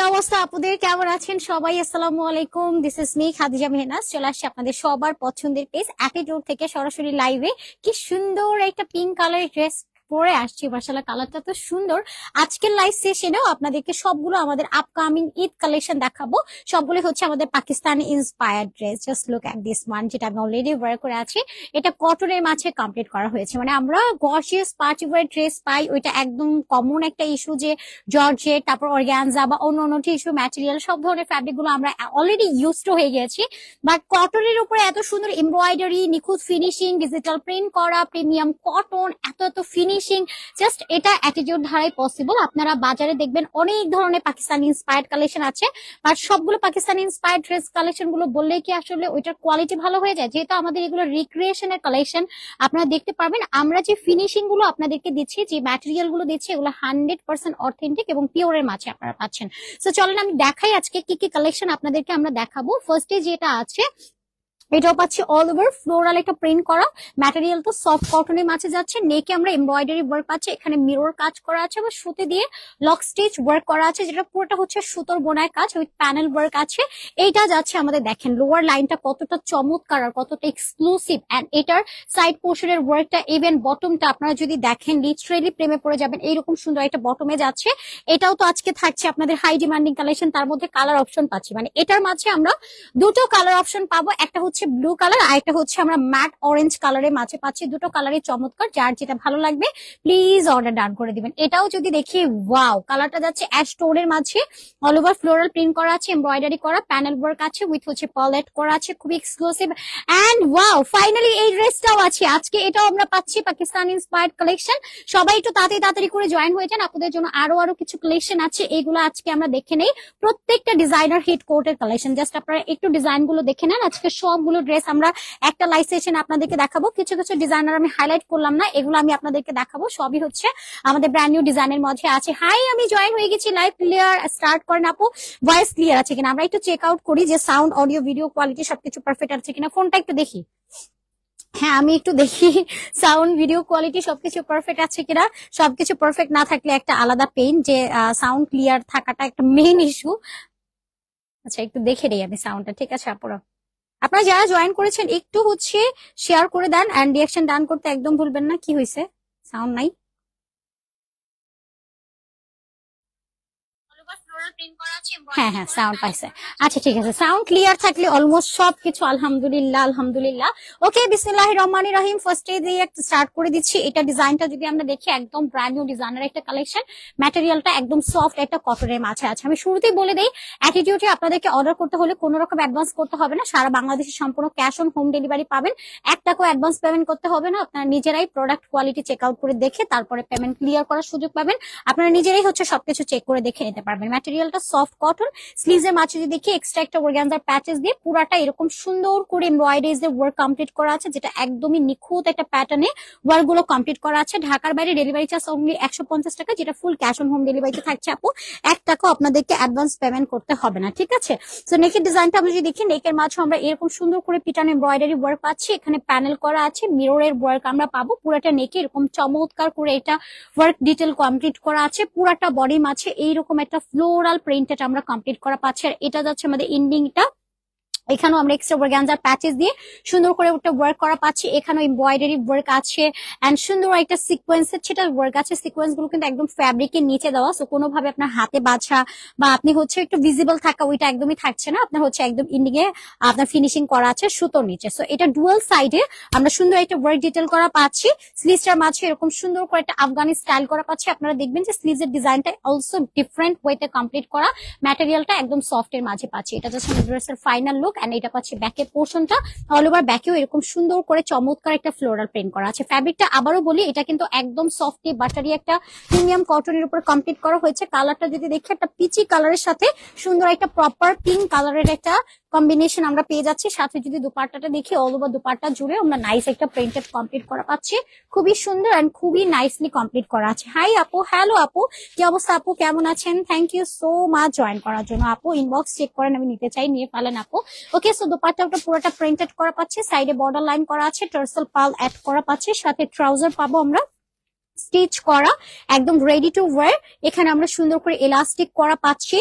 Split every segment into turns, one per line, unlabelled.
অবস্থা আপুদের, কেমন আছেন সবাই? আসসালামু আলাইকুম, this is me Khadija Mehnaz. চলে আসছি আপনাদের সবার পছন্দের পেজ অ্যাটিটিউড থেকে সরাসরি লাইভে। কি সুন্দর একটা পিঙ্ক কালারের ড্রেস পরে আসছি, মাশাআল্লাহ কালারটা তো সুন্দর। আজকের লাইভ সেশনেও আপনাদেরকে সবগুলো আমাদের আপকামিং ঈদ কালেকশন দেখাবো। সবগুলো হচ্ছে আমাদের Pakistani inspired dress. Just look at this one, যেটা আমি অলরেডি ওয়্যার করে আছি। এটা কটনের মাঝে কমপ্লিট করা হয়েছে। মানে আমরা গর্জিয়াস পার্টি ওয়্যার ড্রেস পাই, ওইটা একদম কমন একটা ইস্যু যে জর্জেট, তারপর অর্গানজা বা অন্য অন্য টিস্যু ম্যাটেরিয়াল, সব ধরনের ফ্যাব্রিক গুলো আমরা অলরেডি ইউজড হয়ে গেছি। বাট কটনের উপরে এত সুন্দর এমব্রয়ডারি, নিখুঁত ফিনিশিং, ডিজিটাল প্রিন্ট করা, প্রিমিয়াম কটন, এত ফিনিশিং, জাস্ট এটা অ্যাটিটিউড ধারাই পসিবল। আপনারা বাজারে দেখবেন অনেক ধরনের পাকিস্তানি ইন্সপায়ার্ড কালেকশন আছে, বাট সবগুলো পাকিস্তানি ইন্সপায়ার্ড ড্রেস কালেকশন গুলো বললে কি আসলে ওইটার কোয়ালিটি ভালো হয়ে যায়? যেহেতু আমাদের এগুলো রিক্রিয়েশনের কালেকশন, আপনারা দেখতে পারবেন আমরা যে ফিনিশিং গুলো আপনাদেরকে দিচ্ছি, যে ম্যাটেরিয়াল গুলো দিচ্ছি, এগুলো 100% অথেন্টিক এবং পিওরের মাঝে আপনারা পাচ্ছেন। তো চলেন আমি দেখাই আজকে কি কি কালেকশন আপনাদেরকে আমরা দেখাবো। ফার্স্টে যেটা আছে, এটাও পাচ্ছি অল ওভার ফ্লোরাল একটা প্রিন্ট করা, ম্যাটেরিয়াল তো সফট কটনের মাঝে যাচ্ছে। নেকে আমরা এমব্রয়ডারি ওয়ার্ক পাচ্ছি, এখানে মিরর কাজ করা আছে বা সুতে দিয়ে লক স্টিচ ওয়ার্ক করা আছে, যেটা পুরোটা হচ্ছে সুতোর বোনায় কাজ উইথ প্যানেল ওয়ার্ক আছে। এইটা যাচ্ছে আমাদের, দেখেন লোয়ার লাইনটা কতটা চমৎকার আর কতটা এক্সক্লুসিভ, এন্ড এটার সাইড পোর্শনের ওয়ার্কটা, ইভেন বটমটা আপনারা যদি দেখেন লিটারেলি প্রেমে পড়ে যাবেন। এইরকম সুন্দর একটা বটমে যাচ্ছে। এটাও তো আজকে থাকছে আপনাদের হাই ডিমান্ডিং কালেকশন, তার মধ্যে কালার অপশন পাচ্ছি। মানে এটার মাঝে আমরা দুটো কালার অপশন পাবো, একটা হচ্ছে ব্লু কালার আর একটা হচ্ছে আমরা ম্যাট অরেঞ্জ কালারের মাঝে পাচ্ছি। দুটো কালারই চমৎকার, যার যেটা ভালো লাগবে প্লিজ অর্ডার ডান করে দিবেন। এটাও যদি দেখি, ওয়াও, কালারটা যাচ্ছে অ্যাশ টোনের মাঝে, অল ওভার ফ্লোরাল প্রিন্ট করা আছে, এমব্রয়ডারি করা, প্যানেল ওয়ার্ক আছে উইথ হচ্ছে পার্লেট করা আছে, খুবই এক্সক্লুসিভ। এন্ড ওয়াও, ফাইনালি এই ড্রেসটাও আছে আজকে। এটাও আমরা পাচ্ছি পাকিস্তান ইন্সপায়ার্ড কালেকশন। সবাই একটু তাড়াতাড়ি করে জয়েন হয়ে যান, আপনাদের জন্য আরো কিছু কালেকশন আছে, এগুলো আজকে আমরা দেখে নেই। প্রত্যেকটা ডিজাইনার হিট কোটের কালেকশন, জাস্ট আপনারা একটু ডিজাইন গুলো দেখে নেন। আজকে সবগুলো ড্রেস আমরা একটা লাইভ সেশন আপনাদেরকে দেখাবো। কিছু কিছু ডিজাইনার আমি হাইলাইট করলাম না, এগুলো আমি আপনাদেরকে দেখাবো। সবই হচ্ছে আমাদের ব্র্যান্ড নিউ ডিজাইনের মধ্যে আছে। হাই, আমি জয়েন হয়ে গেছি, লাইভ ক্লিয়ার স্টার্ট করেন আপু। ভয়েস ক্লিয়ার আছে কিনা আমরা একটু চেক আউট করি, যে সাউন্ড, অডিও, ভিডিও কোয়ালিটি সবকিছু পারফেক্ট আছে কিনা। ফোনটা একটু দেখি। হ্যাঁ, আমি একটু দেখি সাউন্ড, ভিডিও কোয়ালিটি সবকিছু পারফেক্ট আছে কিনা। সবকিছু পারফেক্ট না থাকলে একটা আলাদা পেইন, যে সাউন্ড ক্লিয়ার থাকাটা একটা মেইন ইস্যু। আচ্ছা, একটু দেখে নেই আমি সাউন্ডটা। ঠিক আছে আপুরা, আপনারা যারা জয়েন করেছেন একটু হচ্ছে শেয়ার করে দেন, এন্ড রিঅ্যাকশন ডান করতে একদম ভুলবেন না। কি হয়েছে, সাউন্ড নাই? হ্যাঁ হ্যাঁ, সাউন্ড পাইছে। আচ্ছা ঠিক আছে, সাউন্ড ক্লিয়ার থাকলে অলমোস্ট সবকিছু আলহামদুলিল্লাহ আলহামদুলিল্লাহ। ওকে, বিসমিল্লাহির রহমানির রহিম। ফার্স্টে দিয়ে স্টার্ট করে দিচ্ছি। এটা ডিজাইনটা যদি আমরা দেখি, একদম ব্র্যান্ড নিউ ডিজাইনের একটা কালেকশন। ম্যাটেরিয়ালটা একদম সফট একটা কটনের মাঝে আছে। আমি শুরুতেই বলে দেই, অ্যাটিটিউডে আপনাদেরকে অর্ডার করতে হলে কোনো রকম অ্যাডভান্স করতে হবে না। সারা বাংলাদেশে সম্পূর্ণ ক্যাশ অন হোম ডেলিভারি পাবেন। 1 টাকাও অ্যাডভান্স পেমেন্ট করতে হবে না। আপনারা নিজেরাই প্রোডাক্ট কোয়ালিটি চেক আউট করে দেখে তারপরে পেমেন্ট ক্লিয়ার করার সুযোগ পাবেন। আপনারা নিজেরাই হচ্ছে সবকিছু চেক করে দেখে নিতে পারবেন। ম্যাটেরিয়ালটা সফট কটন। স্লিভসের মাঝে যদি দেখি এক্সট্রা একটা অর্গানজার প্যাচেস দিয়ে পুরাটা এরকম সুন্দর করে এমব্রয়ডারিজ দিয়ে ওয়ার্ক কমপ্লিট করা আছে, যেটা একদমই নিখুঁত একটা প্যাটার্নে ওয়ার্ক গুলো কমপ্লিট করা আছে। ঢাকার বাইরে ডেলিভারি চার্জ অনলি 150 টাকা, যেটা ফুল ক্যাশ অন হোম ডেলিভারিতে থাকছে আপু। 1 টাকাও আপনাদেরকে অ্যাডভান্স পেমেন্ট করতে হবে না, ঠিক আছে? তো নেকের ডিজাইনটা আমরা যদি দেখি, নেকের মাঝে আমরা এরকম সুন্দর করে পিটান এমব্রয়ডারি ওয়ার্ক পাচ্ছি। এখানে প্যানেল করা আছে, মিররের ওয়ার্ক আমরা পাবো। পুরাটা নেকে এরকম চমৎকার করে এটা ওয়ার্ক ডিটেল কমপ্লিট করা আছে। পুরাটা বডির মাঝে এইরকম একটা ফ্লোরাল প্রিন্টেড আমরা কমপ্লিট করা পাচ্ছি। আর এটা যাচ্ছে আমাদের এন্ডিংটা, এখানেও আমরা এক্সট্রা অর্গানজার প্যাচেস দিয়ে সুন্দর করে একটা ওয়ার্ক করা পাচ্ছি। এখানেও এমব্রয়ডারি ওয়ার্ক আছে এন্ড সুন্দর একটা সিকোয়েন্সের সেটা ওয়ার্ক আছে। সিকোয়েন্স গুলো কিন্তু একদম ফ্যাব্রিকের নিচে দেওয়া, সো কোনোভাবে আপনার হাতে বাছা বা আপনি হচ্ছে একটু ভিজিবল থাকা ওইটা একদমই থাকছে না। আপনার হচ্ছে একদম এন্ডিং এ আপনার ফিনিশিং করা আছে সুতোর নিচে। সো এটা ডুয়াল সাইডে আমরা সুন্দর একটা ওয়ার্ক ডিটেল করা পাচ্ছি। স্লিভসটার মাঝে এরকম সুন্দর করে একটা আফগানি স্টাইল করা পাচ্ছি। আপনারা দেখবেন যে স্লিভসের ডিজাইনটা অলসো ডিফারেন্ট ওয়েতে কমপ্লিট করা। ম্যাটেরিয়ালটা একদম সফট এর মাঝে পাচ্ছি। এটা জাস্ট আমাদের ড্রেসের ফাইনাল লুক। এন্ড এটা পাচ্ছি ব্যাকের পোর্শনটা, অল ওভার ব্যাকেও এরকম সুন্দর করে চমৎকার একটা ফ্লোরাল প্রিন্ট করা আছে। ফ্যাব্রিকটা আবারও বলি, এটা কিন্তু একদম সফটি বাটারি একটা প্রিমিয়াম কটনের উপর কমপ্লিট করা হয়েছে। কালারটা যদি দেখি, একটা পিচি কালারের সাথে সুন্দর একটা প্রপার পিঙ্ক কালারের একটা কম্বিনেশন আমরা পেয়ে যাচ্ছি। সাথে যদি দুপাট্টাটা দেখি, অল ওভার দুপাট্টা জুড়ে আমরা নাইস একটা প্রিন্টেড কমপ্লিট করা পাচ্ছি। খুবই সুন্দর এন্ড খুবই নাইসলি কমপ্লিট করা আছে। হাই আপু, হ্যালো আপু, কি অবস্থা আপু, কেমন আছেন? Thank you so much join করার জন্য আপু। ইনবক্স চেক করেন, আমি নিতে চাই, নিয়ে ফেলেন আপু। ওকে, সো দুপাট্টাটা পুরোটা প্রিন্টেড করা পাচ্ছি। সাইডে বর্ডার লাইন করা আছে, টার্সেল পাল অ্যাড করা পাচ্ছি। সাথে ট্রাউজার পাবো আমরা স্টিচ করা, একদম রেডি টু ওয়্যার। এখানে আমরা সুন্দর করে এলাস্টিক করা পাচ্ছি।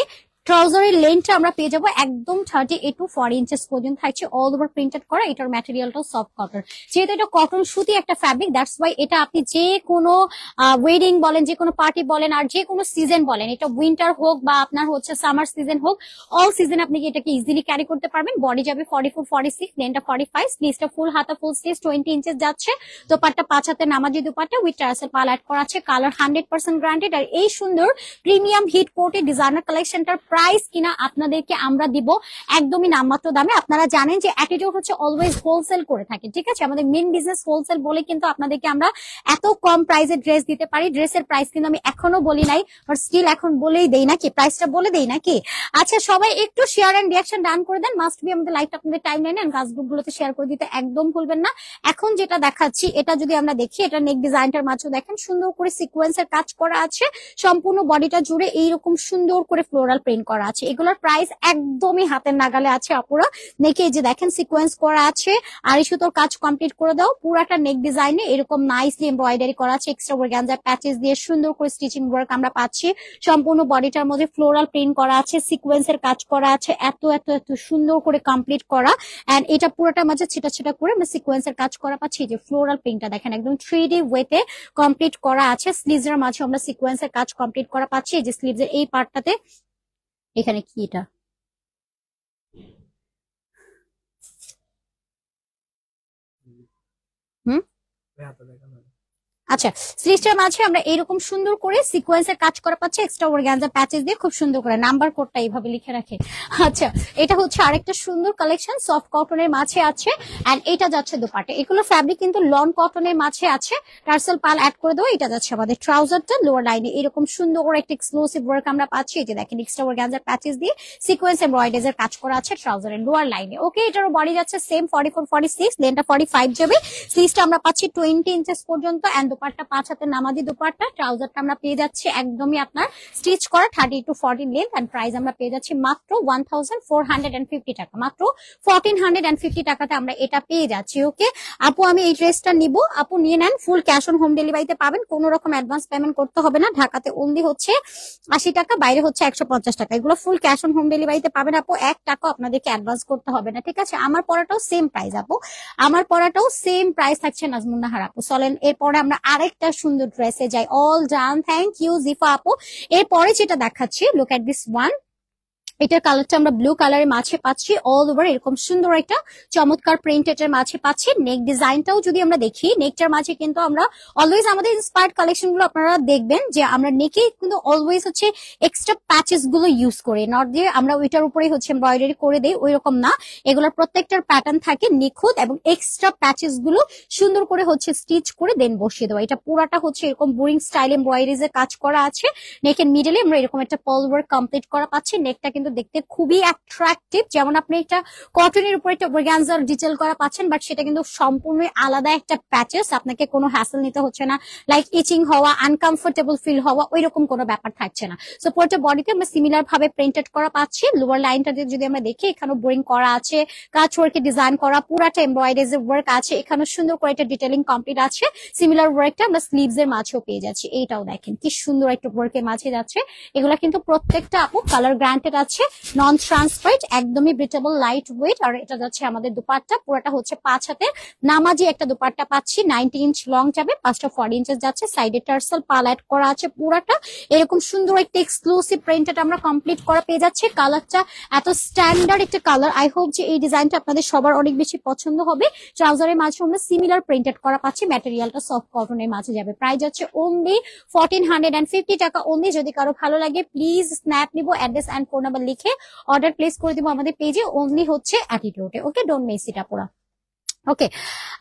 ট্রাউজারের লেন্থটা আমরা পেয়ে যাবো একদম 38 to 40 ইঞ্চেস পর্যন্ত থাকছে, অল ওভার প্রিন্টেড করা। এটার ম্যাটেরিয়ালটাও সফট কটন, যেহেতু এটা কটন সুতি একটা ফ্যাব্রিক, দ্যাটস ওয়াই এটা আপনি যে কোনো ওয়েডিং বলেন, যে কোনো পার্টি বলেন, আর যে কোনো সিজন বলেন, এটা উইন্টার হোক বা আপনার হচ্ছে সামার সিজন হোক, অল সিজন আপনি এটাকে ইজিলি ক্যারি করতে পারবেন। বডি যাবে 44 46, লেন্থটা 45, স্লিভসটা ফুল হাতা ফুল স্লিভ 20 ইঞ্চেস যাচ্ছে। দোপাট্টা 5 হাতে নামাজি দোপাট্টা উইথ টার্সেল পাল অ্যাড করা আছে, কালার 100% গ্যারান্টেড। আর এই সুন্দর প্রিমিয়াম হিট কোটে ডিজাইনার কালেকশনটার প্রাইস কিনা আপনাদেরকে আমরা দিব একদমই নামমাত্র দামে। আপনারা জানেন যে অ্যাটিটিউড হচ্ছে অলওয়েজ হোলসেল করে থাকে, ঠিক আছে? আমাদের মেন বিজনেস হোলসেল বলে কিন্তু আপনাদেরকে আমরা এত কম প্রাইসে ড্রেস দিতে পারি। ড্রেসের প্রাইস কিন্তু আমি এখনো বলি নাই, বাট স্টিল এখন বলেই দেই নাকি, প্রাইসটা বলে দেই নাকি? আচ্ছা, সবাই একটু শেয়ার এন্ড রিঅ্যাকশন ডান করে দেন। মাস্ট বি আমাদের লাইভটা আপনাদের টাইম লাইনে এন্ড গ্রুপ গুলোতে শেয়ার করে দিতে একদম ভুলবেন না। এখন যেটা দেখাচ্ছি এটা যদি আমরা দেখি, এটা নেক ডিজাইনটার মাঝে দেখেন সুন্দর করে সিকোয়েন্সের কাজ করা আছে, সম্পূর্ণ বডিটা জুড়ে এইরকম সুন্দর করে ফ্লোরাল প্রিন্ট করা আছে। এগুলোর প্রাইস একদমই হাতের নাগালে আছে আপুরা। নেকে যে দেখেন সিকোয়েন্স করা আছে, আর এই সুতোর কাজ কমপ্লিট করে দাও। পুরাটা নেক ডিজাইনে এরকম নাইসলি এমব্রয়ডারি করা আছে, এক্সট্রা অর্গানজা প্যাচেস দিয়ে সুন্দর করে স্টিচিং ওয়ার্ক আমরা পাচ্ছি। সম্পূর্ণ বডিটার মধ্যে ফ্লোরাল প্রিন্ট করা আছে, সিকোয়েন্সের কাজ করা আছে, এত এত এত সুন্দর করে কমপ্লিট করা। এন্ড এটা পুরোটা মাঝে ছিটা ছিটা করে আমরা সিকোয়েন্সের কাজ করা পাচ্ছি। যে ফ্লোরাল প্রিন্টটা দেখেন একদম 3D ওয়েতে কমপ্লিট করা আছে। স্লিভসের মাঝে আমরা সিকোয়েন্সের কাজ কমপ্লিট করা পাচ্ছি। এই যে স্লিভসের এই পার্টটাতে এখানে কি এটা হুম আচ্ছা, স্লিভসটার মাঝে আমরা এরকম সুন্দর করে সিকোয়েন্সের কাজ করা পাচ্ছি, এক্সট্রা অর্গানজা প্যাচেস দিয়ে খুব সুন্দর করে নাম্বার কোডটা এইভাবে লিখে রাখে। আচ্ছা, এটা হচ্ছে আরেকটা সুন্দর কালেকশন, সফট কটনের মাঝে আছে। এন্ড এটা যাচ্ছে দোপাট্টা, এগুলো ফ্যাব্রিক কিন্তু লন কটনের মাঝে আছে, টার্সেল পাল অ্যাড করে দেবো। এটা যাচ্ছে আমাদের ট্রাউজারটা, লোয়ার লাইনে এরকম সুন্দর করে একটা এক্সক্লুসিভ ওয়ার্ক আমরা পাচ্ছি। এই যে দেখেন এক্সট্রা অর্গানজা প্যাচেস দিয়ে সিকোয়েন্স এমব্রয়ডারির কাজ করা আছে ট্রাউজারের লোয়ার লাইনে। ওকে, এটারও বডি যাচ্ছে সেম 44 46, লেন্থটা 45 যাবে। স্লিভসটা আমরা পাচ্ছি 20 ইঞ্চেস পর্যন্ত। এন্ড দোপাট্টা 5 হাতে নামাজি দোপাট্টা। ট্রাউজারটা আমরা পেয়ে যাচ্ছি একদমই আপনার স্টিচ করা 30 to 40 লেন্থ। এন্ড প্রাইস আমরা পেয়ে যাচ্ছি মাত্র 1450 টাকা, মাত্র 1450 টাকাতে আমরা এটা পেয়ে যাচ্ছি। ওকে আপু, আমি এই ড্রেসটা নিব, আপু নিয়ে নেন। ফুল ক্যাশ অন হোম ডেলিভারিতে পাবেন, কোনো রকম অ্যাডভান্স পেমেন্ট করতে হবে না। ঢাকাতে অনলি হচ্ছে 80 টাকা, বাইরে হচ্ছে 150 টাকা। এগুলো ফুল ক্যাশ অন হোম ডেলিভারিতে পাবেন আপু, 1 টাকা আপনাদেরকে অ্যাডভান্স করতে হবে না, ঠিক আছে? আমার পড়াটাও সেম প্রাইস আপু, আমার পড়াটাও সেম প্রাইস থাকছে নাজমুন নাহার আপু। চলেন এরপরে আমরা আরেকটা সুন্দর ড্রেসে যাই। অল ডান, থ্যাংক ইউ জিফা আপু। এরপরে যেটা দেখাচ্ছি, লুক এট দিস ওয়ান। এটার কালারটা আমরা ব্লু কালারের মাঝে পাচ্ছি, অল ওভার এরকম সুন্দর একটা চমৎকার প্রিন্ট এটার মাঝে পাচ্ছি। নেক ডিজাইনটাও যদি আমরা দেখি, নেকটার মাঝে কিন্তু আমরা অলওয়েজ আমাদের ইন্সপায়ার্ড কালেকশন গুলো আপনারা দেখবেন যে আমরা নেকে কিন্তু অলওয়েজ হচ্ছে এক্সট্রা প্যাচেস গুলো ইউজ করি, নট দিয়ে আমরা ওইটার উপরে হচ্ছে এমব্রয়ডারি করে দেই, ওই রকম না। এগুলোর প্রত্যেকটার প্যাটার্ন থাকে নিখুঁত, এবং এক্সট্রা প্যাচেস গুলো সুন্দর করে হচ্ছে স্টিচ করে দেন বসিয়ে দেওয়া। এটা পুরাটা হচ্ছে এরকম বোরিং স্টাইল এমব্রয়ডারিজ এর কাজ করা আছে। নেকের মিডলে আমরা এরকম একটা পল ওয়ার্ক কমপ্লিট করা পাচ্ছি। নেকটা কিন্তু দেখতে খুবই অ্যাট্রাকটিভ, যেমন আপনি একটা কটনের উপরে একটা অর্গানজার ডিটেইল করা পাচ্ছেন, বাট সেটা কিন্তু সম্পূর্ণ আলাদা একটা প্যাচেস। আপনাকে কোনো হ্যাসেল নিতে হচ্ছে না, লাইক ইচিং হওয়া, আনকমফোর্টেবল ফিল হওয়া, ওই রকম কোনো ব্যাপার থাকছে না। সো পুরোটা বডিতে আমরা সিমিলার ভাবে প্রিন্টেড করা পাচ্ছি। লোয়ার লাইনটা যদি আমরা দেখি, এখানে বোরিং করা আছে, কাজ ওয়ার্কে ডিজাইন করা, পুরাটা এমব্রয়ডারি ওয়ার্ক আছে, এখানে সুন্দর করে একটা ডিটেইলিং কমপ্লিট আছে। সিমিলার ওয়ার্কটা আমরা স্লিভস এর মাঝেও পেয়ে যাচ্ছি। এইটাও দেখেন কি সুন্দর একটা ওয়ার্কের মাঝে যাচ্ছে। এগুলা কিন্তু প্রত্যেকটা আপু কালার গ্রান্টেড আছে, নন ট্রান্সপারেন্ট, একদমই ব্রিটেবল, লাইট ওয়েট। আর এটা যাচ্ছে আমাদের দুপাট্টা, পুরোটা হচ্ছে 5 হাতে নামাজি একটা দুপাট্টা পাচ্ছি, 90 ইঞ্চ লং যাবে, 5টা 40 ইঞ্চেস যাচ্ছে। সাইডে টার্সেল পাল অ্যাড করা আছে, পুরাটা এরকম সুন্দর একটা এক্সক্লুসিভ প্রিন্টেড আমরা কমপ্লিট করা পেয়ে যাচ্ছে। কালারটা এত স্ট্যান্ডার্ড একটা কালার, আই হোপ যে এই ডিজাইনটা আপনাদের সবার অনেক বেশি পছন্দ হবে। ট্রাউজারের মাঝে আমরা সিমিলার প্রিন্টেড করা পাচ্ছি, ম্যাটেরিয়ালটা সফট কটনের মাঝে যাবে। প্রাইস যাচ্ছে অনলি 1450 টাকা অনলি। যদি কারো ভালো লাগে প্লিজ স্ন্যাপ নিব, অ্যাড্রেস এন্ড ফোন নাম্বার লিখে অর্ডার প্লেস করে দিব আমাদের পেজে, অনলি হচ্ছে অ্যাটিটিউডে। ওকে, ডোন্ট মিস ইট আপুরা। ওকে,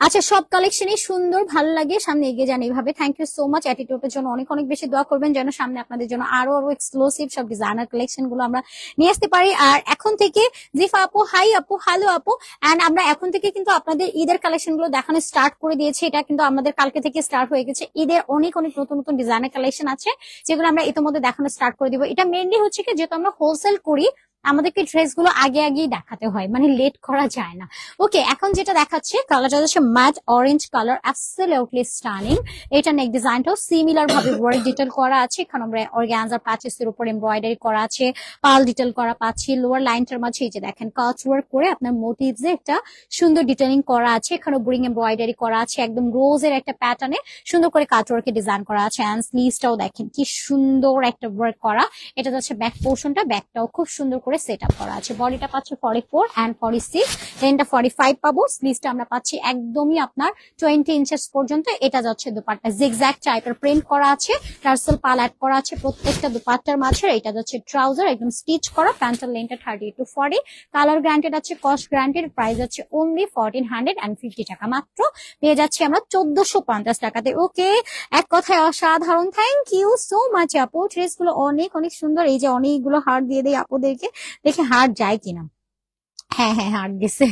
আচ্ছা, সব কালেকশনই সুন্দর, ভালো লাগে, সামনে এগিয়ে যান এইভাবে। Thank you so much. অ্যাটিটিউডের জন্য অনেক অনেক বেশি দোয়া করবেন, যেন সামনে আপনাদের জন্য আরো আরো এক্সক্লুসিভ সব ডিজাইনার কালেকশন গুলো আমরা নিয়ে আসতে পারি। আর এখন থেকে জিফা আপু, হাই আপু, হ্যালো আপু, এন্ড আমরা এখন থেকে কিন্তু আপনাদের ঈদের কালেকশন গুলো দেখানো স্টার্ট করে দিয়েছি। এটা কিন্তু আমাদের কালকে থেকে স্টার্ট হয়ে গেছে। ঈদের অনেক অনেক নতুন নতুন ডিজাইনার কালেকশন আছে, যেগুলো আমরা ইতিমধ্যে দেখানো স্টার্ট করে দিব। এটা মেইনলি হচ্ছে কি, যেহেতু আমরা হোলসেল করি, আমাদেরকে ড্রেসগুলো আগে আগেই দেখাতে হয়, মানে লেট করা যায় না। ওকে, এখন যেটা দেখাচ্ছে কালারটা হচ্ছে matte orange colour, absolutely stunning. এটা নেক ডিজাইনটাও সিমিলার ভাবে ওয়ার্ক ডিটেল করা আছে। এখানে আমরা অর্গানজার প্যাচেসের উপর এমব্রয়ডারি করা আছে, পাল ডিটেল করা পাচ্ছি। লোয়ার লাইনটার মাঝে এই যে দেখেন কাট ওয়ার্ক করে আপনার মোটিভস এ একটা সুন্দর ডিটেলিং করা আছে। এখানে বোরিং এমব্রয়ডারি করা আছে, একদম রোজের একটা প্যাটার্নে সুন্দর করে কাট ওয়ার্কে ডিজাইন করা আছে। এন্ড স্লিভসটাও দেখেন কি সুন্দর একটা ওয়ার্ক করা। এটা হচ্ছে ব্যাক পোর্শনটা, ব্যাকটাও খুব সুন্দর করে সেট আপ করা আছে। বডিটা পাচ্ছে 44 এন্ড 46, লেনটা 45 পাবো। স্লিভসটা আমরা পাচ্ছি একদমই আপনার 20 ইঞ্চেস পর্যন্ত। এটা যাচ্ছে দুপাট্টা, জিগজ্যাগ টাইপের প্রিন্ট করা আছে, টার্সেল পাল অ্যাড করা আছে প্রত্যেকটা দুপাট্টার মাঝে। এটা যাচ্ছে ট্রাউজার, একদম স্টিচ করা। প্যান্টের লেনটা 30 to 40, কালার গ্যারান্টেড আছে, কস্ট গ্যারান্টেড। প্রাইস আছে অনলি 1450 টাকা, মাত্র পেয়ে যাচ্ছি আমরা 1450 টাকাতে। ওকে, এক কথায় অসাধারণ। থ্যাংক ইউ সো মাচ আপু, ড্রেস গুলো অনেক অনেক সুন্দর। এই যে অনেকগুলো হার্ট দিয়ে দেয় আপুদেরকে, দেখে হার্ট যায় কিনা। হ্যাঁ হ্যাঁ, হার্ট গেছে।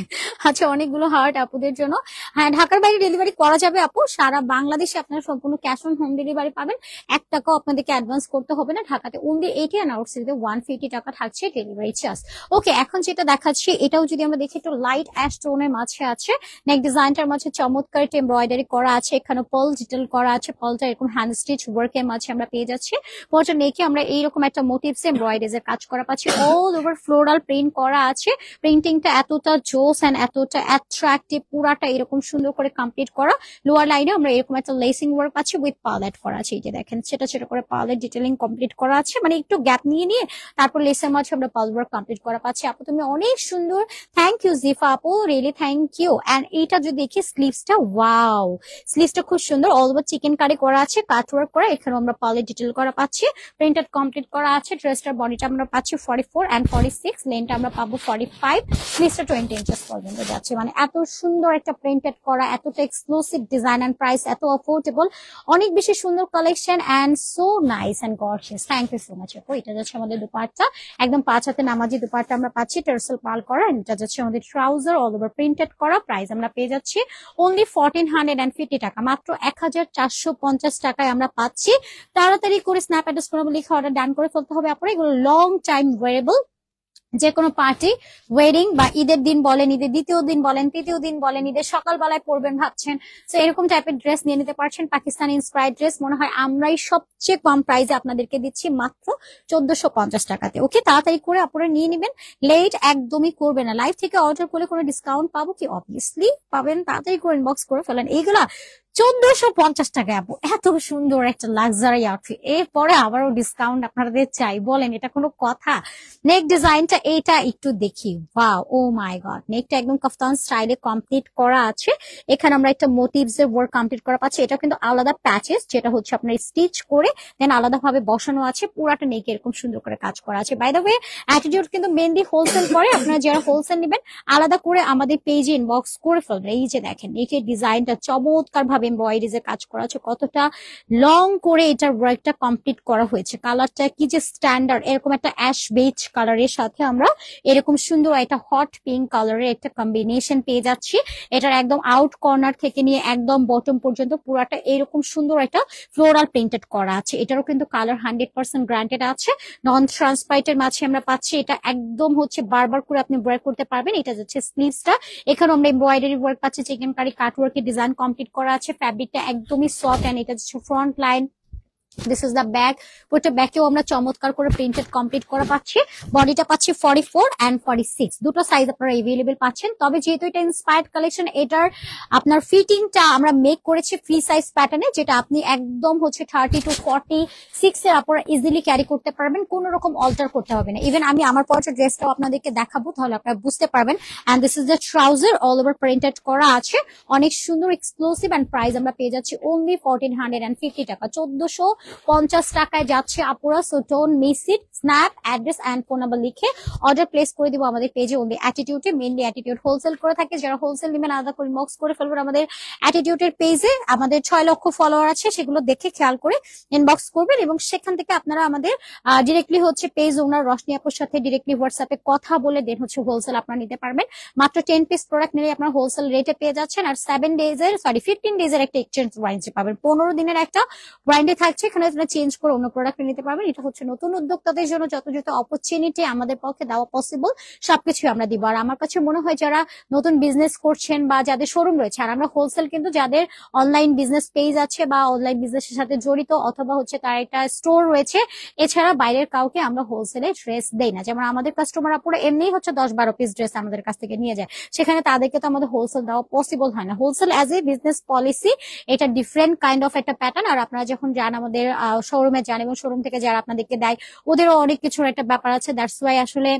আচ্ছা, অনেকগুলো হার্ট আপুদের জন্য। হ্যাঁ, ঢাকার বাইরে ডেলিভারি করা যাবে আপু, সারা বাংলাদেশে আপনারা সম্পূর্ণ ক্যাশ অন হোম ডেলিভারি পাবেন। 1 টাকাও আপনাদেরকে অ্যাডভান্স করতে হবে না। ঢাকাতে অনলি 80 and আউটসাইডে 150 টাকা থাকছে ডেলিভারি চার্জ। ওকে, এখন যেটা দেখাচ্ছি এটাও যদি আমরা দেখি একটু লাইট অ্যাশ টোনের মাঝে আছে। নেক ডিজাইনটার মাঝে চমৎকার এমব্রয়ডারি করা আছে, এখানে পার্ল ডিটেল করা আছে। পার্লটা এরকম হ্যান্ড স্টিচ ওয়ার্কের মাঝে আমরা পেয়ে যাচ্ছি। পরটা নেকে আমরা এইরকম একটা মোটিভস এমব্রয়ডারির কাজ করা পাচ্ছি। অল ওভার ফ্লোরাল প্রিন্ট করা আছে। প্রিন্টিংটা এতটা জোস এন্ড এতটা অ্যাট্রাকটিভ, পুরাটা এরকম সুন্দর করে কমপ্লিট করা। লোয়ার লাইনে আমরা এরকম একটা লেসিং ওয়ার্ক পাচ্ছি উইথ পার্ল করা আছে। এই যে দেখেন সেটা সেটা করে পার্লের ডিটেলিং কমপ্লিট করা আছে, মানে একটু গ্যাপ নিয়ে নিয়ে তারপর লেসের মাঝে আমরা পার্ল ওয়ার্ক কমপ্লিট করা পাচ্ছি। আপু তুমি অনেক সুন্দর, থ্যাংক ইউ জিফা আপু, রিয়েলি থ্যাংক ইউ। এন্ড এইটা যদি দেখি স্লিভসটা, ওয়াও, স্লিভসটা খুব সুন্দর, অল ওভার চিকেন কারি করা আছে, কাট ওয়ার্ক করা। এখানে আমরা পার্লের ডিটেল করা পাচ্ছি, প্রিন্টেড কমপ্লিট করা আছে। ড্রেসটার বডিটা আমরা পাচ্ছি 44 and 46, লেনটা আমরা পাবো 45, স্লিভসটা 20 ইঞ্চেস পর্যন্ত যাচ্ছে। মানে এত সুন্দর একটা প্রিন্টেড করা, এতটা এক্সক্লুসিভ ডিজাইন এন্ড প্রাইস এত অফোর্ডেবল, অনেক বেশি সুন্দর collection and so nice and gorgeous. Thank you so much আপু। এটা যাচ্ছে আমাদের দুপাট্টা, একদম 5 হাতে নামাজি দুপাট্টা আমরা পাচ্ছি, টার্সেল পাল করা। এটা যাচ্ছে আমাদের ট্রাউজার, অল ওভার প্রিন্টেড করা। প্রাইস আমরা পেয়ে যাচ্ছি অনলি 1450 টাকা, মাত্র 1450 টাকায় আমরা পাচ্ছি। তাড়াতাড়ি করে স্ন্যাপ অ্যাড্রেস করে লিখে অর্ডার ডান করে ফেলতে হবে আপনারা। এগুলো লং টাইম ওয়েরেবল, যে কোনো পার্টি, ওয়েডিং বা ঈদের দিন বলেন, ঈদের দ্বিতীয় দিন বলেন, তৃতীয় দিন বলেন, ঈদের সকালবেলায় পরবেন ভাবছেন, তো এরকম টাইপের ড্রেস নিয়ে নিতে পারছেন। পাকিস্তানি ইন্সপায়ার্ড ড্রেস মনে হয় আমরাই সবচেয়ে কম প্রাইসে আপনাদেরকে দিচ্ছি, মাত্র 1450 টাকাতে। ওকে, তাড়াতাড়ি করে আপনারা নিয়ে নেবেন, লেট একদমই করবেন না। লাইভ থেকে অর্ডার করলে কোনো ডিসকাউন্ট পাবো কি? অবভিয়াসলি পাবেন, তাড়াতাড়ি করে ইনবক্স করে ফেলেন। এইগুলা 1450 টাকা আপু, এত সুন্দর একটা লাক্সারি আউটফিট, এরপরে আবারও ডিসকাউন্ট আপনাদের চাই? বলেন এটা কোনো কথা? নেক ডিজাইনটা এইটা একটু দেখি, ওয়াও, ও মাই গড, নেকটা একদম কাফতান স্টাইলে কমপ্লিট করা আছে। এখানে আমরা একটা মোটিভস এর ওয়ার্ক কমপ্লিট করা পাচ্ছি। এটা কিন্তু আলাদা প্যাচেস, যেটা হচ্ছে আপনার স্টিচ করে দেন আলাদা ভাবে বসানো আছে। পুরাটা নেকে এরকম সুন্দর করে কাজ করা আছে। বাই দ্য ওয়ে, অ্যাটিটিউড কিন্তু মেনলি হোলসেল করে, আপনারা যারা হোলসেল নেবেন আলাদা করে আমাদের পেজে ইনবক্স করে ফেলবেন। এই যে দেখেন নেকের ডিজাইনটা চমৎকার ভাবে এমব্রয়ডারিজে কাজ করা আছে, কতটা লং করে এটার ওয়ার্কটা কমপ্লিট করা হয়েছে। কালারটা কি যে স্ট্যান্ডার্ড, এরকম একটা অ্যাশ বেজ কালারের সাথে আমরা এরকম সুন্দর একটা হট পিঙ্ক কালারের একটা কম্বিনেশন পেয়ে যাচ্ছি। এটার একদম আউট কর্নার থেকে নিয়ে একদম বটম পর্যন্ত পুরাটা এরকম সুন্দর একটা ফ্লোরাল প্রিন্টেড করা আছে। এটারও কিন্তু কালার 100% গ্রান্টেড আছে। নন ট্রান্সপারেন্টের মাঝে আমরা পাচ্ছি, এটা একদম হচ্ছে বারবার করে আপনি ওয়ার করতে পারবেন। এটা যাচ্ছে স্লিভসটা, এখানে আমরা এমব্রয়ডারি ওয়ার্ক পাচ্ছি, চিকেন কারি কাট ওয়ার্কের ডিজাইন কমপ্লিট করা আছে। ফ্যাব্রিকটা একদমই সফট এন্ড এটা হচ্ছে front line. This is the bag, পুরোটা ব্যাগেও আমরা চমৎকার করে প্রিন্টেড কমপ্লিট করা পাচ্ছি। বডিটা পাচ্ছি 44 and 46, দুটো সাইজ আপনারা এভেলেবেল পাচ্ছেন। তবে যেহেতু এটা ইন্সপায়ার্ড কালেকশন, এটার আপনার ফিটিংটা আমরা মেক করেছি ফ্রি সাইজ প্যাটার্নে, যেটা আপনি একদম হচ্ছে 30 to 46 এর আপনারা ইজিলি ক্যারি করতে পারবেন, কোনো রকম অল্টার করতে হবে না। ইভেন আমি আমার পরটা ড্রেসটাও আপনাদেরকে দেখাবো, তাহলে আপনারা বুঝতে পারবেন। And this is the trouser, all over printed করা আছে, অনেক সুন্দর এক্সক্লুসিভ। এন্ড প্রাইস আমরা পেয়ে যাচ্ছি অনলি 1450 টাকা, 1450 টাকায় যাচ্ছে আপুরা। So don't miss it. Snap address and phone number লিখে অর্ডার প্লেস করে দিব আমাদের পেজে। ওনলি অ্যাটিটিউডে, মেইনলি অ্যাটিটিউড হোলসেল করে থাকে, যারা হোলসেল নেবেন আলাদা করে ইনবক্স করে ফেলবেন আমাদের অ্যাটিটিউডের পেজে। আমাদের 6 লক্ষ ফলোয়ার আছে, সেগুলো দেখে খেয়াল করে ইনবক্স করবেন এবং সেখান থেকে আপনারা আমাদের ডিরেক্টলি হচ্ছে পেজ ওনার রশনি আপুর সাথে ডিরেক্টলি হোয়াটসঅ্যাপে কথা বলে দেন হচ্ছে হোলসেল আপনারা নিতে পারবেন। মাত্র 10 পিস প্রোডাক্ট নিলে আপনারা হোলসেল রেটে পেয়ে যাচ্ছেন। আর 15 ডেজের একটা এক্সচেঞ্জ ওয়ারেন্টি পাবেন, 15 দিনের একটা ওয়ারেন্টি থাকছে, এখানে আপনারা চেঞ্জ করে অন্য প্রোডাক্ট নিতে পারবেন। এটা হচ্ছে নতুন উদ্যোক্তাদের আপনাদের জন্য যত যত অপরচুনিটি আমাদের পক্ষে দেওয়া পসিবল সবকিছু আমরা দিব। আর আমার কাছে মনে হয় যারা নতুন বিজনেস করছেন বা যাদের শোরুম রয়েছে, আর আমরা হোলসেল কিন্তু যাদের অনলাইন বিজনেস পেজ আছে বা অনলাইন বিজনেসের সাথে জড়িত অথবা হচ্ছে তার একটা স্টোর রয়েছে, এছাড়া বাইরের কাউকে আমরা হোলসেলে ড্রেস দেই না। যেমন আমাদের কাস্টমাররা পুরো এমনিই হচ্ছে 10-12 পিস ড্রেস আমাদের কাছ থেকে নিয়ে যায়, সেখানে তাদেরকে তো আমাদের হোলসেল দেওয়া পসিবল হয় না। Wholesale as a business policy এটা ডিফারেন্ট কাইন্ড অফ একটা প্যাটার্ন। আর আপনারা যখন যান আমাদের শোরুমে যান এবং শোরুম থেকে যারা আপনাদেরকে দেয় ওদেরও অনেক কিছুর একটা ব্যাপার আছে, দ্যাটস ওয়াই আসলে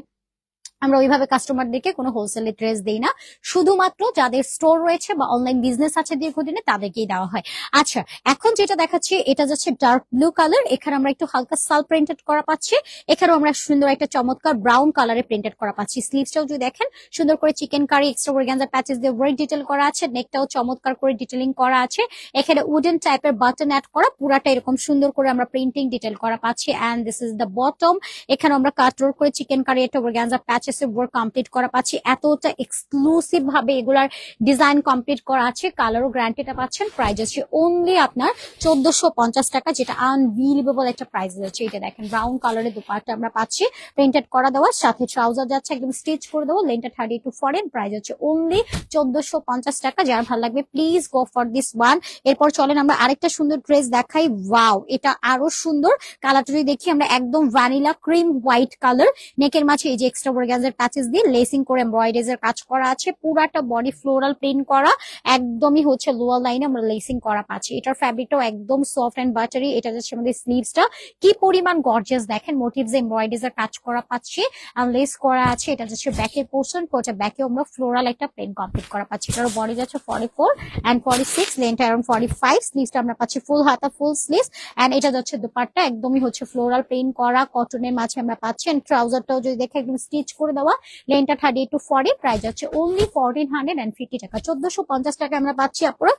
আমরা ওইভাবে কাস্টমারদেরকে কোনো হোলসেলে ড্রেস দেই না, শুধুমাত্র যাদের স্টোর রয়েছে বা অনলাইন বিজনেস আছে দীর্ঘদিনে তাদেরকেই দেওয়া হয়। আচ্ছা, এখন যেটা দেখাচ্ছি এটা যাচ্ছে ডার্ক ব্লু কালার, এখানে আমরা একটু হালকা সাল প্রিন্টেড করা পাচ্ছি, এখানেও আমরা সুন্দর একটা চমৎকার ব্রাউন কালারে প্রিন্টেড করা পাচ্ছি। স্লিভসটাও যদি দেখেন সুন্দর করে chikankari extra organza patches দিয়ে ওয়ার্ক ডিটেল করা আছে, নেকটাও চমৎকার করে ডিটেলিং করা আছে, এখানে উডেন টাইপের বাটন অ্যাড করা, পুরাটা এরকম সুন্দর করে আমরা প্রিন্টিং ডিটেল করা পাচ্ছি। And this is the bottom, এখানে আমরা কাটওয়ার্ক করে চিকেন কারি একটা অর্গানজা প্যাচেসের ওয়ার্ক কমপ্লিট করা পাচ্ছি। এতটা এক্সক্লুসিভ ভাবে এগুলার ডিজাইন কমপ্লিট করা আছে, কালারও গ্যারান্টিটা পাচ্ছেন। প্রাইস আছে অনলি আপনার 1450 টাকা, যেটা আনবিলিভেবল একটা প্রাইস যাচ্ছে। এটা দেখেন ব্রাউন কালারের দুপাট্টা আমরা পাচ্ছি প্রিন্টেড করা দেওয়ার সাথে, ট্রাউজার যাচ্ছে একদম স্টিচ করে দেবো, লেনটা 32 প্রাইস হচ্ছে অনলি 1450 টাকা। যার ভালো লাগবে please go for this one. এরপর চলেন আমরা আরেকটা সুন্দর ড্রেস দেখাই। ওয়াও, এটা আরো সুন্দর, কালারটা যদি দেখি আমরা একদম ভ্যানিলা ক্রিম হোয়াইট কালার, নেকের মাঝে এই যে এক্সট্রা অর্গানজার প্যাচেস দিয়ে লেসিং করে এমব্রয়ডারিজ এর কাজ করা আছে, পুরাটা বডি ফ্লোরাল প্রিন্ট করা, একদমই হচ্ছে লোয়ার লাইনে আমরা লেসিং করা পাচ্ছি। এটার ফ্যাব্রিকটাও একদম সফট এন্ড বাটারি। এটা যাচ্ছে আমাদের স্লিভসটা কি পরিমাণ গর্জিয়াস দেখেন, মোটিভস এমব্রয়ডারিজ এর কাজ করা পাচ্ছি আর লেস করা আছে। এটা যাচ্ছে ব্যাকের পোর্শন, কোটা ব্যাকে আমরা ফ্লোরাল একটা প্রিন্ট কমপ্লিট করা পাচ্ছি। এটার বডি যাচ্ছে 44 এন্ড 46, লেন্থ अराउंड 45, স্লিভসটা আমরা পাচ্ছি ফুল হাতা ফুল স্লিভস। এন্ড এটা যাচ্ছে দুপাট্টা একদমই হচ্ছে ফ্লোরাল প্রিন্ট করা কটনের মাঝে আমরা পাচ্ছি। এন্ড ট্রাউজারটাও যদি দেখে একদম স্টিচ করে দেওয়া, লেনটা 32 প্রাইস হচ্ছে অনলি 1450 টাকা। 1450 টাকা আমরা পাচ্ছি, আপনারা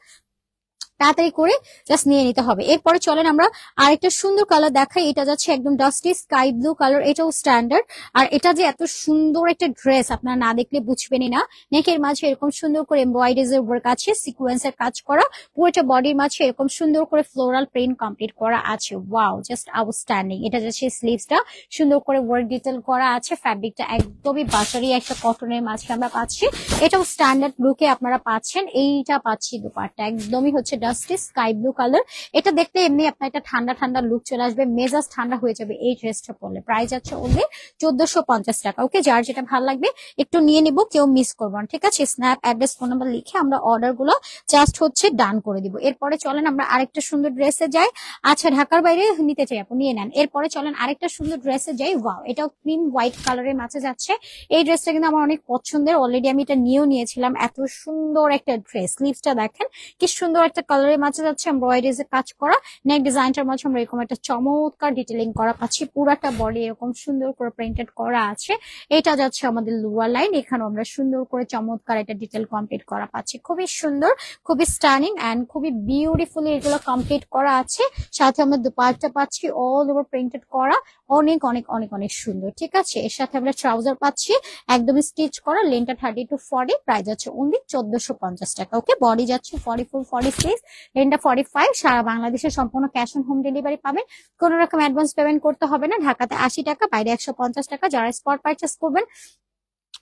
তাড়াতাড়ি করে জাস্ট নিয়ে নিতে হবে। এরপরে চলেন আমরা আরেকটা সুন্দর কালার দেখাই, এটা যাচ্ছে একদম ডাস্টি স্কাই ব্লু কালার, এটাও স্ট্যান্ডার্ড। আর এটা যে এত সুন্দর একটা ড্রেস আপনারা না দেখলে বুঝবেনই না। নেকের মাঝে এরকম সুন্দর করে এমব্রয়ডারিজ এর ওয়ার্ক আছে, সিকোয়েন্সের কাজ করা, পুরোটা বডির মাঝে এরকম সুন্দর করে ফ্লোরাল প্রিন্ট কমপ্লিট করা আছে। Wow, just outstanding. এটা যাচ্ছে স্লিভসটা সুন্দর করে ওয়ার্ক ডিটেল করা আছে, ফ্যাব্রিকটা একদমই বাটারি একটা কটনের মাঝে আমরা পাচ্ছি। এটাও স্ট্যান্ডার্ড লুকে আপনারা পাচ্ছেন। এইটা পাচ্ছি দুপাট্টা একদমই হচ্ছে ডাস্টি স্কাই ব্লু কালার। এটা দেখতে এমনি আপনার একটা ঠান্ডা ঠান্ডা লুক চলে আসবে, মেজাজ ঠান্ডা হয়ে যাবে এই ড্রেসটা পরলে। প্রাইস আছে অনলি 1450 টাকা। ওকে, যার যেটা ভালো লাগবে একটু নিয়ে নিব, কেউ মিস করবো না, ঠিক আছে? স্ন্যাপ অ্যাড্রেস ফোন নাম্বার লিখে আমরা অর্ডার গুলো জাস্ট হচ্ছে ডান করে দিব। এরপরে চলেন আমরা আরেকটা সুন্দর ড্রেসে যাই। আচ্ছা, ঢাকার বাইরে নিতে চাই আপু নিয়ে নেন। এরপরে চলেন আরেকটা সুন্দর ড্রেসে যাই। ওয়াও, এটাও ক্রিম হোয়াইট কালারের মাঝে যাচ্ছে। এই ড্রেসটা কিন্তু আমার অনেক পছন্দের, অলরেডি আমি এটা নিয়েও নিয়েছিলাম। এত সুন্দর একটা ড্রেস, স্লিভসটা দেখেন কি সুন্দর একটা কালারের মাঝে যাচ্ছে, এমব্রয়ডারিজ এর কাজ করা, নেক ডিজাইনটার মাঝে আমরা এরকম একটা চমৎকার ডিটেলিং করা পাচ্ছি, পুরাটা বডি এরকম সুন্দর করে প্রিন্টেড করা আছে। এটা যাচ্ছে আমাদের লোয়ার লাইন, এখানে আমরা সুন্দর করে চমৎকার একটা ডিটেল কমপ্লিট করা পাচ্ছি। খুবই সুন্দর, খুবই স্টানিং এন্ড খুবই বিউটিফুলি এগুলো কমপ্লিট করা আছে। সাথে আমরা দুপাট্টা পাচ্ছি অল ওভার প্রিন্টেড করা, অনেক অনেক অনেক অনেক সুন্দর, ঠিক আছে? এর সাথে আমরা ট্রাউজার পাচ্ছি একদমই স্টিচ করা, লেনটা 32-40, প্রাইস যাচ্ছে অনলি 1450 টাকা। ওকে, বডি যাচ্ছে 44-46, লেনটা 45। সারা বাংলাদেশে সম্পূর্ণ ক্যাশ অন হোম ডেলিভারি পাবেন, কোন রকম অ্যাডভান্স পেমেন্ট করতে হবে না। ঢাকাতে 80 টাকা, বাইরে 150 টাকা। যারা স্পট পারচেস করবেন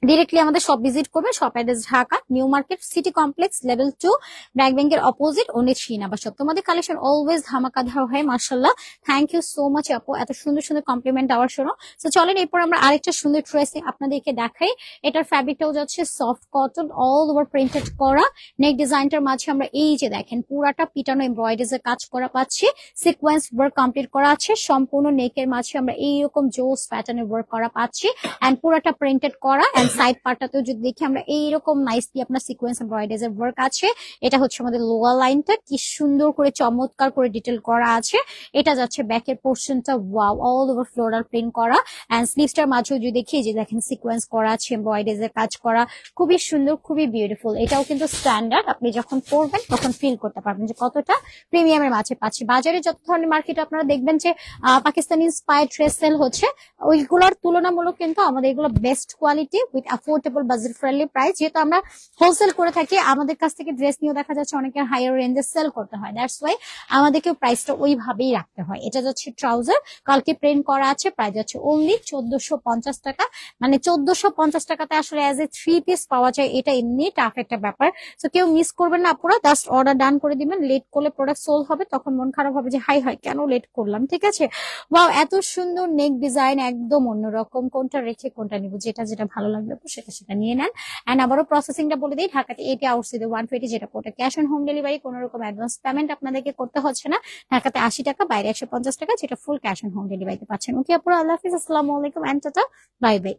ডিরেক্টলি আমাদের শপ ভিজিট করবে। Shop address Dhaka new market city complex level 2, BRAC ব্যাংকের অপোজিট, অনেক শ্রীনাবাসক। তোমাদের কালেকশন অলওয়েজ ধামাকাধার হয় মাশাআল্লাহ। থ্যাংক ইউ সো মাচ আপু এত সুন্দর সুন্দর কমপ্লিমেন্ট দেওয়ার জন্য। তো চলেন এরপর আমরা আরেকটা সুন্দর ড্রেস আপনাদেরকে দেখাই। এটার ফ্যাব্রিকটাও যাচ্ছে soft cotton, all over printed করা, নেক ডিজাইনটার মাঝে আমরা এই যে দেখেন পুরাটা পিটানো এমব্রয়ডারিজ এর কাজ করা পাচ্ছি, সিকোয়েন্স ওয়ার্ক কমপ্লিট করা আছে, সম্পূর্ণ নেকের মাঝে আমরা এইরকম জোস প্যাটার্নের ওয়ার্ক করা পাচ্ছি এন্ড পুরাটা প্রিন্টেড করা। সাইড পার্টটাতেও যদি দেখি আমরা এইরকম নাইসলি আপনার সিকোয়েন্স এমব্রয়ডারিজ এর ওয়ার্ক আছে। এটা হচ্ছে আমাদের লোয়ার লাইনটা, কি সুন্দর করে চমৎকার করে ডিটেল করা আছে। এটা যাচ্ছে ব্যাকের পোর্শনটা, wow, all over floral print করা এন্ড স্লিভসটার মাঝেও যদি দেখি যে দেখেন সিকোয়েন্স করা আছে, এমব্রয়ডারিজ এর কাজ করা, খুবই সুন্দর, খুবই বিউটিফুল। এটাও কিন্তু স্ট্যান্ডার্ড, আপনি যখন পরবেন তখন ফিল করতে পারবেন যে কতটা প্রিমিয়ামের মাঝে পাচ্ছি। বাজারে যত ধরনের মার্কেটে আপনারা দেখবেন যে পাকিস্তানি ইন্সপায়ার্ড ড্রেস সেল হচ্ছে, ওইগুলোর তুলনামূলক কিন্তু আমাদের এগুলো best quality with affordable budget friendly price. যেহেতু আমরা হোলসেল করে থাকি, আমাদের কাছ থেকে ড্রেস নিয়েও দেখা যাচ্ছে অনেকের হায়ার রেঞ্জে সেল করতে হয়, দ্যাটস ওয়াই আমাদেরকে প্রাইসটা ওইভাবেই রাখতে হয়। এটা যাচ্ছে ট্রাউজার, কালকে প্রিন্ট করা আছে, প্রাইস যাচ্ছে অনলি 1450 টাকা। মানে 1450 টাকাতে আসলে অ্যাজ এ 3 পিস পাওয়া যায়, এটা এমনি টাফ একটা ব্যাপার। তো কেউ মিস করবেন না আপুরা, জাস্ট অর্ডার ডান করে দিবেন। লেট করলে প্রোডাক্ট সোল হবে, তখন মন খারাপ হবে যে হাই হাই কেন লেট করলাম, ঠিক আছে। ওয়াও, এত সুন্দর নেক ডিজাইন, একদম অন্যরকম। কোনটা রেখে কোনটা নিব, যেটা যেটা ভালো লাগবে সেটা সেটা নিয়ে নেন। এন্ড আবারও প্রসেসিংটা বলে দিই, ঢাকাতে 80 আওয়ার্স 120, যেটা কোটা ক্যাশ অন হোম ডেলিভারি, কোনো রকম অ্যাডভান্স পেমেন্ট আপনাদেরকে করতে হচ্ছে না। ঢাকাতে 80 টাকা, বাইরে 150 টাকা, যেটা ফুল ক্যাশ অন হোম ডেলিভারিতে পাচ্ছেন। ওকে আপুরা, আল্লাহ হাফিজ, আসসালামু আলাইকুম এন্ড টাটা, বাই বাই।